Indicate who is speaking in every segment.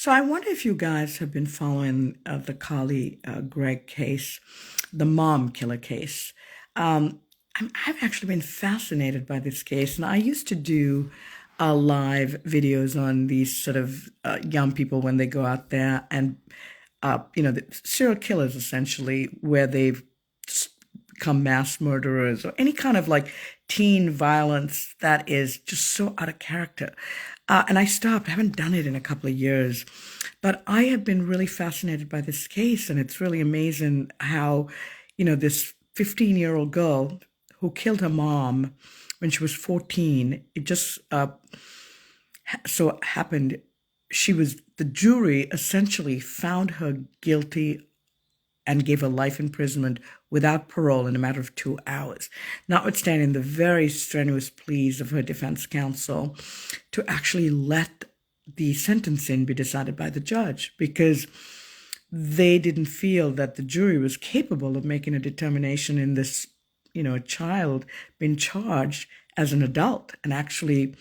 Speaker 1: So I wonder if you guys have been following the Carly Gregg case, the mom killer case. I've actually been fascinated by this case, and I used to do live videos on these sort of young people when they go out there and, the serial killers essentially, where they've become mass murderers or any kind of like teen violence that is just so out of character. And I stopped. I haven't done it in a couple of years. But I have been really fascinated by this case. And it's really amazing how, this 15-year-old girl who killed her mom when she was 14, it just so happened the jury essentially found her guilty and gave her life imprisonment without parole in a matter of 2 hours, notwithstanding the very strenuous pleas of her defense counsel to actually let the sentencing be decided by the judge, because they didn't feel that the jury was capable of making a determination in this, a child being charged as an adult and actually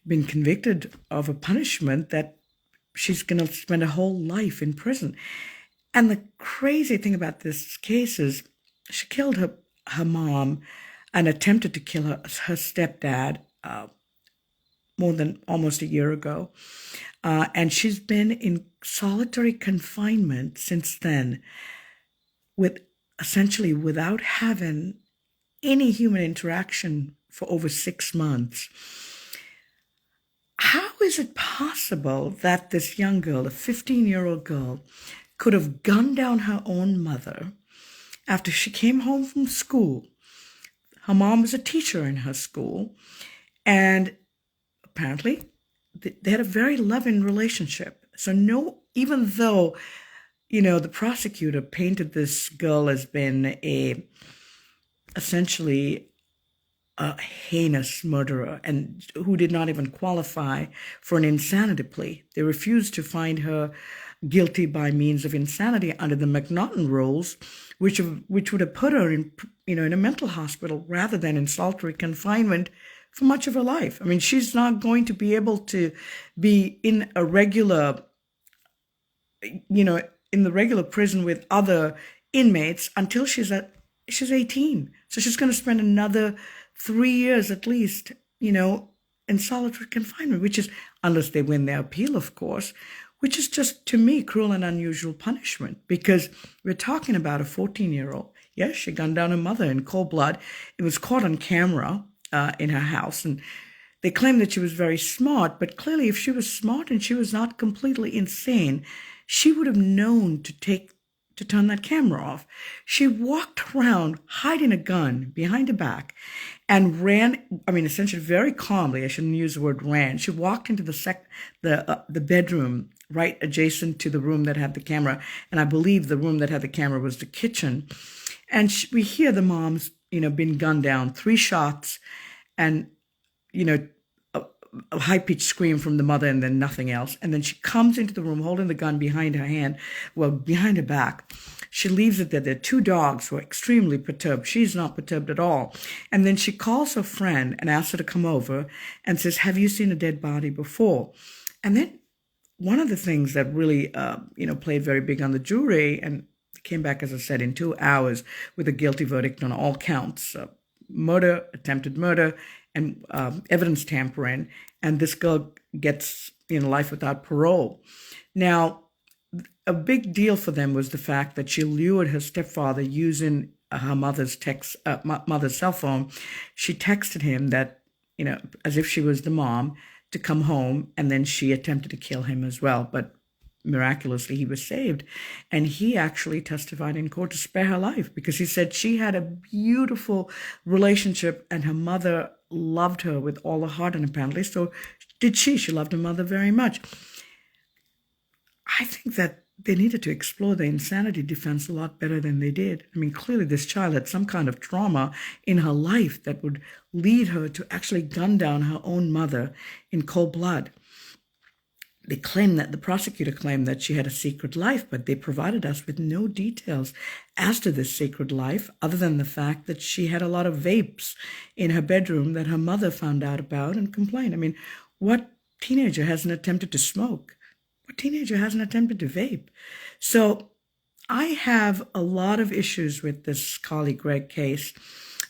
Speaker 1: been convicted of a punishment that she's going to spend her whole life in prison. And the crazy thing about this case is she killed her mom and attempted to kill her stepdad more than almost a year ago. And she's been in solitary confinement since then, essentially without having any human interaction for over 6 months. How is it possible that this young girl, a 15-year-old girl, could have gunned down her own mother after she came home from school? Her mom was a teacher in her school, and apparently they had a very loving relationship. So even though, the prosecutor painted this girl as being essentially a heinous murderer and who did not even qualify for an insanity plea, they refused to find her guilty by means of insanity under the McNaughton rules, which would have put her in a mental hospital rather than in solitary confinement for much of her life. I mean, she's not going to be able to be in a regular, in the regular prison with other inmates until she's 18. So she's going to spend another 3 years at least, in solitary confinement, which is, unless they win their appeal, of course, which is just, to me, cruel and unusual punishment, because we're talking about a 14-year-old. Yes, she gunned down her mother in cold blood. It was caught on camera in her house, and they claim that she was very smart, but clearly if she was smart and she was not completely insane, she would have known to turn that camera off. She walked around hiding a gun behind her back and ran, essentially very calmly. I shouldn't use the word ran. She walked into the bedroom right adjacent to the room that had the camera. And I believe the room that had the camera was the kitchen. And we hear the mom's, been gunned down, 3 shots, and, a high-pitched scream from the mother and then nothing else. And then she comes into the room holding the gun behind her back. She leaves it there. There are 2 dogs who are extremely perturbed. She's not perturbed at all. And then she calls her friend and asks her to come over and says, "Have you seen a dead body before?" And then one of the things that really, played very big on the jury and came back, as I said, in 2 hours with a guilty verdict on all counts, murder, attempted murder, and evidence tampering, and this girl gets life without parole. Now, a big deal for them was the fact that she lured her stepfather using her mother's mother's cell phone. She texted him that, as if she was the mom, to come home, and then she attempted to kill him as well, but miraculously he was saved. And he actually testified in court to spare her life, because he said she had a beautiful relationship and her mother loved her with all her heart, and apparently so did she. She loved her mother very much. I think that they needed to explore the insanity defense a lot better than they did. Clearly this child had some kind of trauma in her life that would lead her to actually gun down her own mother in cold blood. The prosecutor claimed that she had a secret life, but they provided us with no details as to this secret life, other than the fact that she had a lot of vapes in her bedroom that her mother found out about and complained. What teenager hasn't attempted to smoke? What teenager hasn't attempted to vape. So I have a lot of issues with this Carly Gregg case,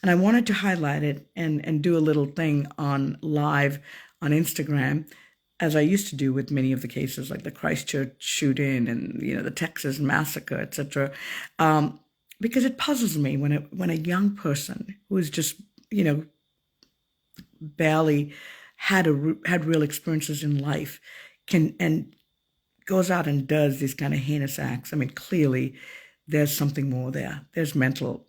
Speaker 1: and I wanted to highlight it and do a little thing on live on Instagram, as I used to do with many of the cases like the Christchurch shooting and the Texas massacre, etc. Because it puzzles me when a young person who is just barely had real experiences in life and goes out and does these kind of heinous acts. I mean, clearly there's something more there. There's mental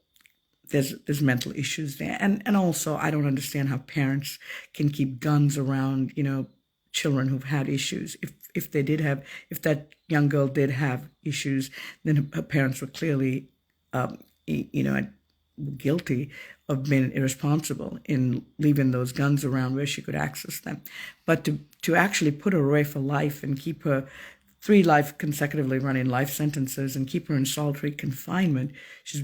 Speaker 1: issues there. And also I don't understand how parents can keep guns around, children who've had issues. If that young girl did have issues, then her parents were clearly, guilty of being irresponsible in leaving those guns around where she could access them. But to actually put her away for life and keep her 3 consecutively running life sentences and keep her in solitary confinement,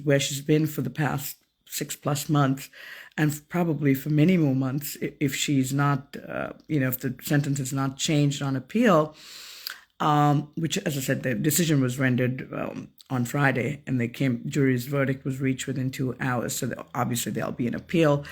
Speaker 1: where she's been for the past 6+ months, and probably for many more months if she's not, if the sentence is not changed on appeal, which, as I said, the decision was rendered on Friday, and jury's verdict was reached within 2 hours. So obviously there'll be an appeal.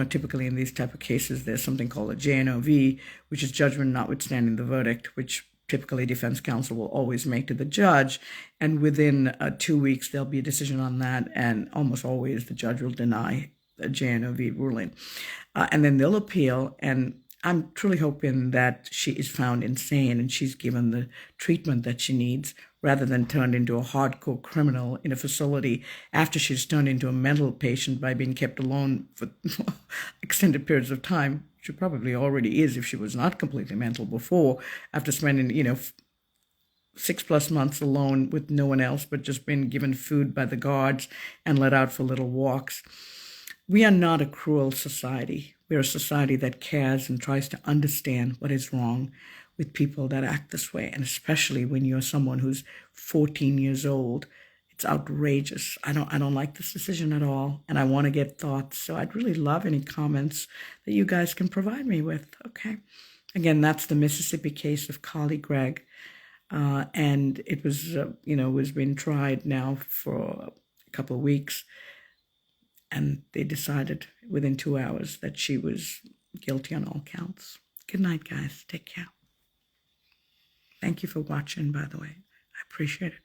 Speaker 1: Typically in these type of cases, there's something called a JNOV, which is judgment notwithstanding the verdict, which typically defense counsel will always make to the judge. And within 2 weeks, there'll be a decision on that. And almost always the judge will deny a JNOV ruling. And then they'll appeal. And I'm truly hoping that she is found insane and she's given the treatment that she needs, rather than turned into a hardcore criminal in a facility after she's turned into a mental patient by being kept alone for extended periods of time. She probably already is if she was not completely mental before, after spending, 6+ months alone with no one else, but just been given food by the guards and let out for little walks. We are not a cruel society. We're a society that cares and tries to understand what is wrong with people that act this way. And especially when you're someone who's 14 years old, it's outrageous. I don't like this decision at all. And I want to get thoughts. So I'd really love any comments that you guys can provide me with. Okay. Again, that's the Mississippi case of Carly Gregg. And it was, was being tried now for a couple of weeks. And they decided within 2 hours that she was guilty on all counts. Good night, guys. Take care. Thank you for watching, by the way. I appreciate it.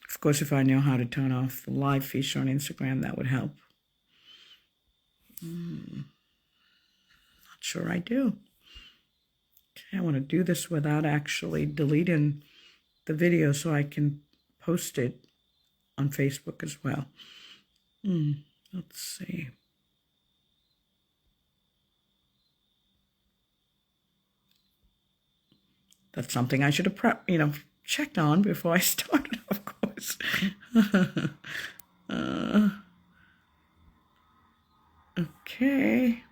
Speaker 1: Of course, if I know how to turn off the live feature on Instagram, that would help. Not sure I do. Okay, I want to do this without actually deleting the video so I can post it on Facebook as well. Let's see. That's something I should have checked on before I started, of course. Okay.